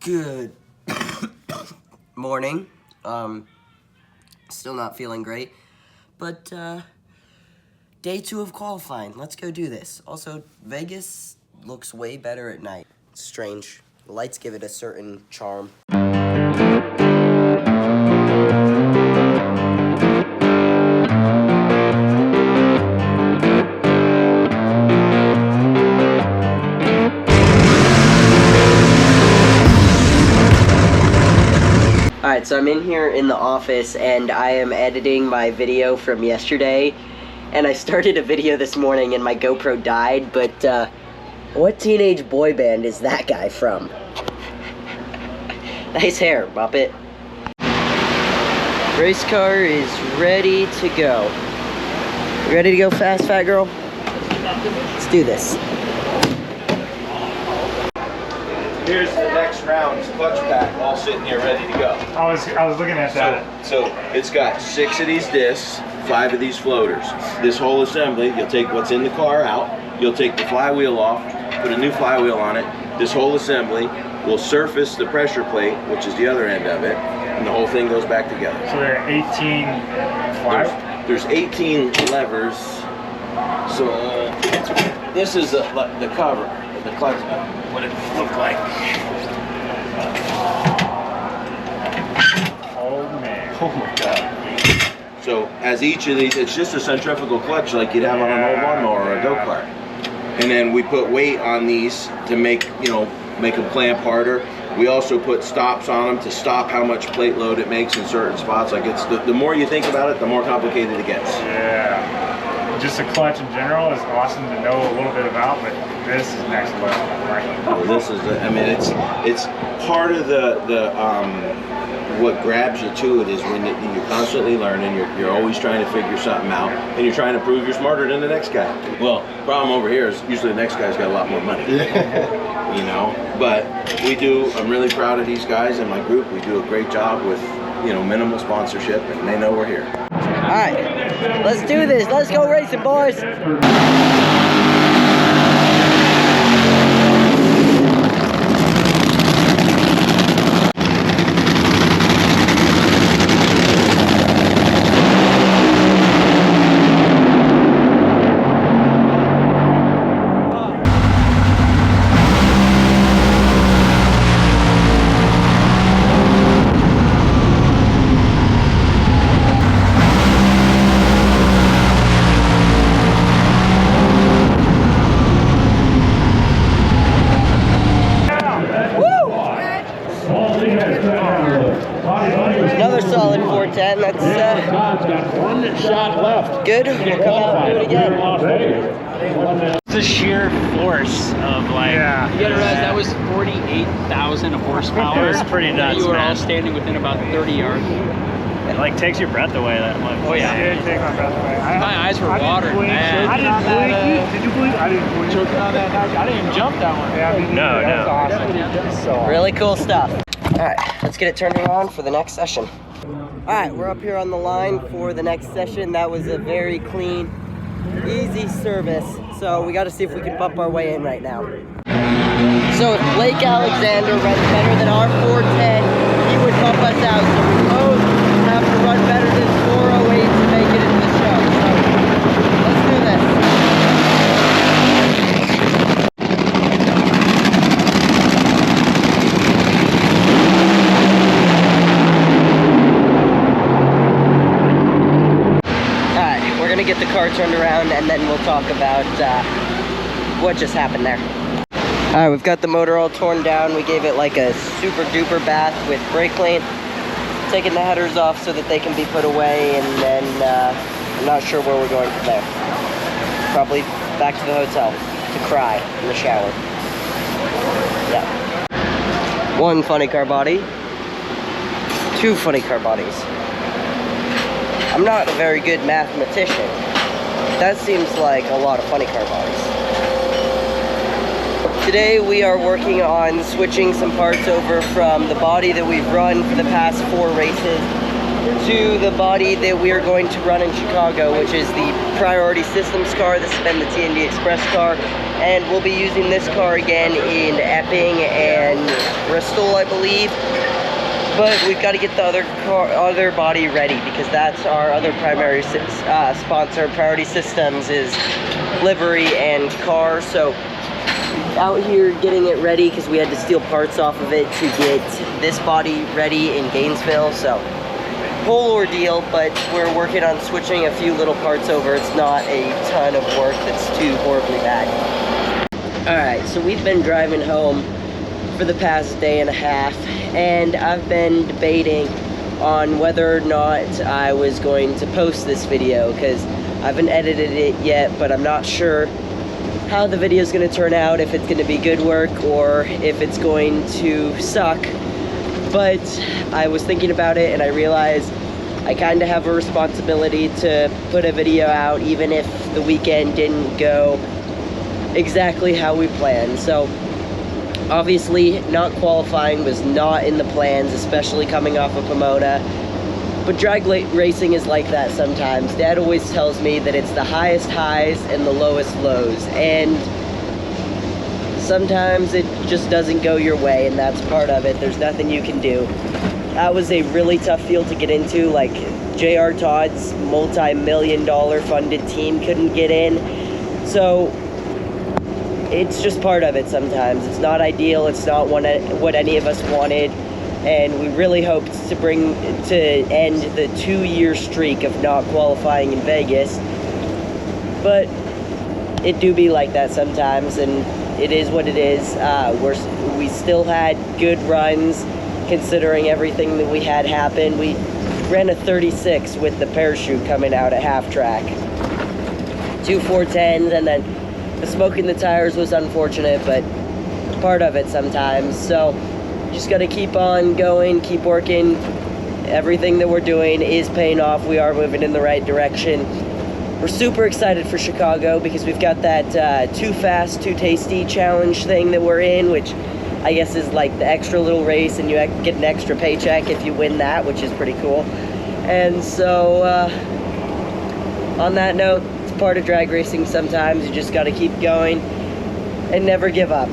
Good morning. Still not feeling great, but day 2 of qualifying. Let's go do this. Also, Vegas looks way better at night. It's strange. The lights give it a certain charm. Alright, so I'm in here in the office and I am editing my video from yesterday, and I started a video this morning and my GoPro died, but what teenage boy band is that guy from? Nice hair, Muppet. Race car is ready to go. You ready to go fast, fat girl? Let's do this. Here's the next round's clutch pack, all sitting here ready to go. I was looking at that. So it's got 6 of these discs, 5 of these floaters. This whole assembly, you'll take what's in the car out, you'll take the flywheel off, put a new flywheel on it. This whole assembly will surface the pressure plate, which is the other end of it, and the whole thing goes back together. So there are 18 There's 18 levers. So this is the cover, the clutch. What it looked like. Oh man. Oh my god. So as each of these, it's just a centrifugal clutch like you'd have on an old lawnmower or a go-kart. And then we put weight on these to make, make them clamp harder. We also put stops on them to stop how much plate load it makes in certain spots. Like it's the more you think about it, the more complicated it gets. Yeah. Just a clutch in general is awesome to know a little bit about, but this is next level. Right? Well, this is, I mean, it's part of the what grabs you to it is when you're constantly learning, you're always trying to figure something out, and you're trying to prove you're smarter than the next guy. Well, problem over here is usually the next guy's got a lot more money. But I'm really proud of these guys and my group. We do a great job with, minimal sponsorship, and they know we're here. All right, let's do this. Let's go racing, boys. Another solid 410. That's got 1 shot left. good. We'll come out and do it again. It's the sheer force of you gotta realize that was 48,000 horsepower. It was pretty nuts, You were all man. standing within about 30 yards. It takes your breath away. Oh yeah. It did take my breath away. My eyes were watering, man. I didn't blink. Did you blink? I didn't blink. Choking on that hatch. I didn't even jump that one. Yeah, no. That was awesome. Really cool stuff. All right, let's get it turning on for the next session. All right, we're up here on the line for the next session. That was a very clean, easy service. So we got to see if we can bump our way in right now. So if Blake Alexander runs better than our 410, he would bump us out. So we both have to run better than 408 to make it into the show. So let's do this. Get the car turned around and then we'll talk about what just happened there. Alright, we've got the motor all torn down. We gave it like a super duper bath with brake clean. Taking the headers off so that they can be put away, and then I'm not sure where we're going from there. Probably back to the hotel to cry in the shower. Yeah. 1 funny car body. 2 funny car bodies. I'm not a very good mathematician. That seems like a lot of funny car bodies. Today we are working on switching some parts over from the body that we've run for the past 4 races to the body that we are going to run in Chicago, which is the Priority Systems car. This has been the T&D Express car. and we'll be using this car again in Epping and Bristol, I believe. But we've got to get the other body ready, because that's our other primary sponsor. Priority Systems is livery and car. So out here getting it ready, because we had to steal parts off of it to get this body ready in Gainesville. So whole ordeal, but we're working on switching a few little parts over. It's not a ton of work that's too horribly bad. Alright, so we've been driving home for the past day and a half, and I've been debating on whether or not I was going to post this video, because I haven't edited it yet, but I'm not sure how the video is going to turn out, if it's going to be good work or if it's going to suck. But I was thinking about it, and I realized I kind of have a responsibility to put a video out, even if the weekend didn't go exactly how we planned. So obviously not qualifying was not in the plans, especially coming off of Pomona. But drag racing is like that sometimes. Dad always tells me that it's the highest highs and the lowest lows, and sometimes it just doesn't go your way, and that's part of it. There's nothing you can do. That was a really tough field to get into. Like, J.R. Todd's multi-million-dollar funded team couldn't get in. So it's just part of it sometimes. It's not ideal. It's not what any of us wanted. And we really hoped to end the 2-year streak of not qualifying in Vegas. But it do be like that sometimes, and it is what it is. We still had good runs, considering everything that we had happen. We ran a 36 with the parachute coming out at half track. 2 410s, and then the smoke in the tires was unfortunate, but part of it sometimes. So just got to keep on going, keep working. Everything that we're doing is paying off. We are moving in the right direction. We're super excited for Chicago, because we've got that Too Fast, Too Tasty challenge thing that we're in, which I guess is like the extra little race, and you get an extra paycheck if you win that, which is pretty cool. And so on that note, it's part of drag racing sometimes. You just got to keep going and never give up.